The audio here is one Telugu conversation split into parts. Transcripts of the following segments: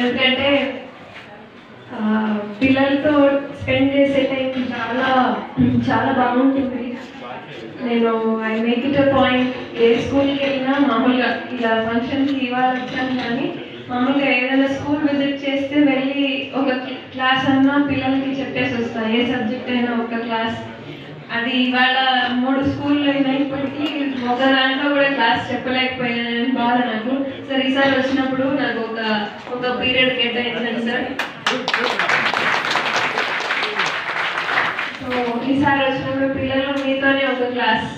ఎందుకంటే పిల్లలతో స్పెండ్ చేసే టైం చాలా చాలా బాగుంటుంది. నేను I make it a point, ఏ స్కూల్కి వెళ్ళినా మామూలుగా ఇలా ఫంక్షన్కి ఇవాళ వచ్చాను కానీ మామూలుగా ఏదైనా స్కూల్ విజిట్ చేస్తే వెళ్ళి ఒక క్లాస్ అన్నా పిల్లలకి చెప్పేసి వస్తాను, ఏ సబ్జెక్ట్ అయినా ఒక క్లాస్. అది ఇవాళ 3 స్కూల్లో అయినప్పటికీ ఒక దాంట్లో కూడా క్లాస్ చెప్పలేకపోయాను బాధ నాకు. సార్ ఈసారి వచ్చినప్పుడు నాకు ఒక పీరియడ్ కేటాయించండి సార్. సో ఈసారి వచ్చినప్పుడు పిల్లలు మీతోనే ఒక క్లాస్,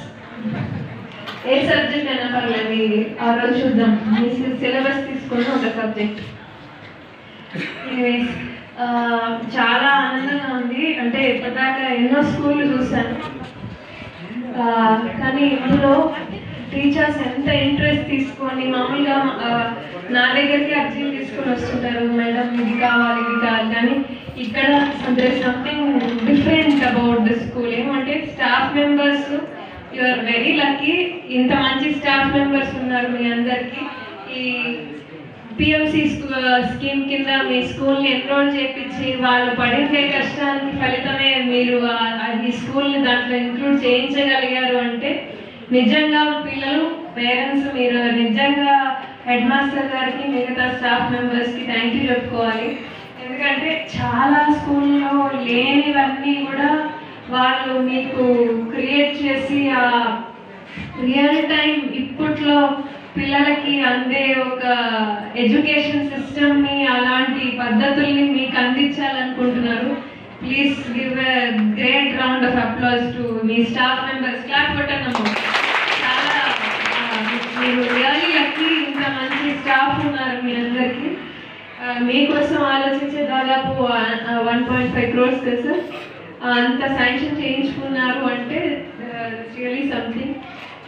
ఏ సబ్జెక్ట్ అయినా పర్లేదు ఆ రోజు చూద్దాం, మీ సిలబస్ తీసుకుని ఒక సబ్జెక్ట్. చాలా ఆనందంగా ఉంది. అంటే ఇప్పటిదాకా ఎన్నో స్కూళ్ళు చూశాను కానీ ఇందులో టీచర్స్ ఎంత ఇంట్రెస్ట్ తీసుకొని మామూలుగా నా దగ్గరికి అర్జీలు తీసుకొని వస్తుంటారు, మేడం ఇది కావాలి ఇది కావాలి. కానీ ఇక్కడ something different about the school. ఏమంటే staff members, you are very lucky, ఇంత మంచి స్టాఫ్ మెంబర్స్ ఉన్నారు మీ అందరికీ. ఈ పిఎంసి స్కీమ్ కింద మీ స్కూల్ని ఎన్రోల్ చేయించి వాళ్ళు పడించే కష్టానికి ఫలితమే మీరు ఈ స్కూల్ని దాంట్లో ఇంక్లూడ్ చేయించగలిగారు అంటే నిజంగా పిల్లలు, పేరెంట్స్, మీరు నిజంగా హెడ్ మాస్టర్ గారికి మిగతా స్టాఫ్ మెంబర్స్కి థ్యాంక్ యూ చెప్పుకోవాలి. ఎందుకంటే చాలా స్కూల్లో లేనివన్నీ కూడా వాళ్ళు మీకు క్రియేట్ చేసి ఆ రియల్ టైం ఇప్పట్లో పిల్లలకి అందే ఒక ఎడ్యుకేషన్ సిస్టమ్ని, అలాంటి పద్ధతుల్ని మీకు అందించాలనుకుంటున్నారు. Please give a great round of applause to మీ స్టాఫ్ మెంబర్స్. క్లాప్ కొట్టనమ్మా. చాలా మీరు రియల్లీ లక్కీ, ఇంత మంచి స్టాఫ్ ఉన్నారు మీ అందరికీ. మీకోసం ఆలోచించే దాదాపు 1.5 crores కదా సార్, అంత శాంక్షన్ చేయించుకున్నారు అంటే రియల్లీ సంథింగ్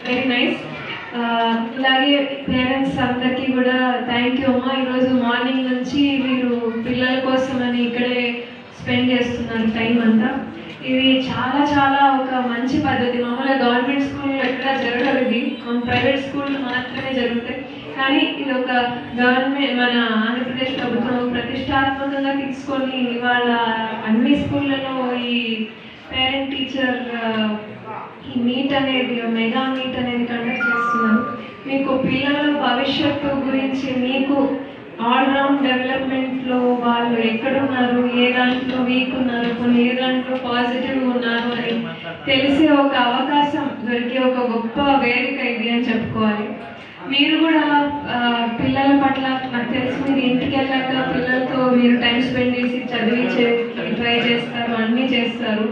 వెరీ నైస్. ఇలాగే పేరెంట్స్ అందరికీ కూడా థ్యాంక్ యూ అమ్మా. ఈరోజు మార్నింగ్ నుంచి మీరు పిల్లల కోసం అని ఇక్కడే స్పెండ్ చేస్తున్నారు టైం అంతా. ఇది చాలా చాలా ఒక మంచి పద్ధతి. మామూలుగా గవర్నమెంట్ స్కూల్లో ఎక్కడ జరగదు, ఇది మన ప్రైవేట్ స్కూల్లో మాత్రమే జరుగుతాయి. కానీ ఇది ఒక గవర్నమెంట్, మన ఆంధ్రప్రదేశ్ ప్రభుత్వం ప్రతిష్టాత్మకంగా తీసుకొని వాళ్ళ అన్ని స్కూళ్ళలో ఈ పేరెంట్ టీచర్ ఈ మీట్ అనేది, మెగా మీట్ అనేది కండక్ట్ చేస్తున్నారు. మీకు పిల్లల భవిష్యత్తు గురించి, మీకు ఆల్రౌండ్ డెవలప్మెంట్లో వాళ్ళు ఎక్కడున్నారు, ఏ దాంట్లో వీక్ ఉన్నారు, కొన్ని ఏ దాంట్లో పాజిటివ్ ఉన్నారు అని తెలిసే ఒక అవకాశం దొరికే ఒక గొప్ప వేదిక ఇది అని చెప్పుకోవాలి. మీరు కూడా పిల్లల పట్ల, నాకు తెలిసి మీరు ఇంటికి వెళ్ళాక పిల్లలతో మీరు టైం స్పెండ్ చేసి చదివించే ట్రై చేస్తారు, అన్నీ చేస్తారు.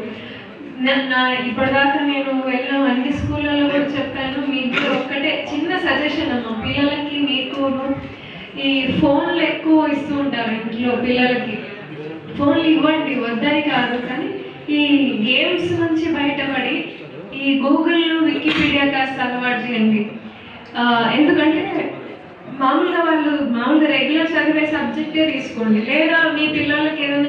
ఇప్పటిదాకా నేను వెళ్ళిన అన్ని స్కూళ్ళలో కూడా చెప్పాను, మీకు ఒక్కటే చిన్న సజెషన్ అమ్మా, పిల్లలకి మీకు ఈ ఫోన్లు ఎక్కువ ఇస్తూ ఉంటారు ఇంట్లో. పిల్లలకి ఫోన్లు ఇవ్వండి, వద్దని కాదు, కానీ ఈ గేమ్స్ నుంచి బయటపడి ఈ గూగుల్, వికీపీడియా కాస్త అలవాటు చేయండి. ఎందుకంటే మామూలుగా రెగ్యులర్ చదివే సబ్జెక్టే తీసుకోండి, లేదా మీ పిల్లలకి ఏదైనా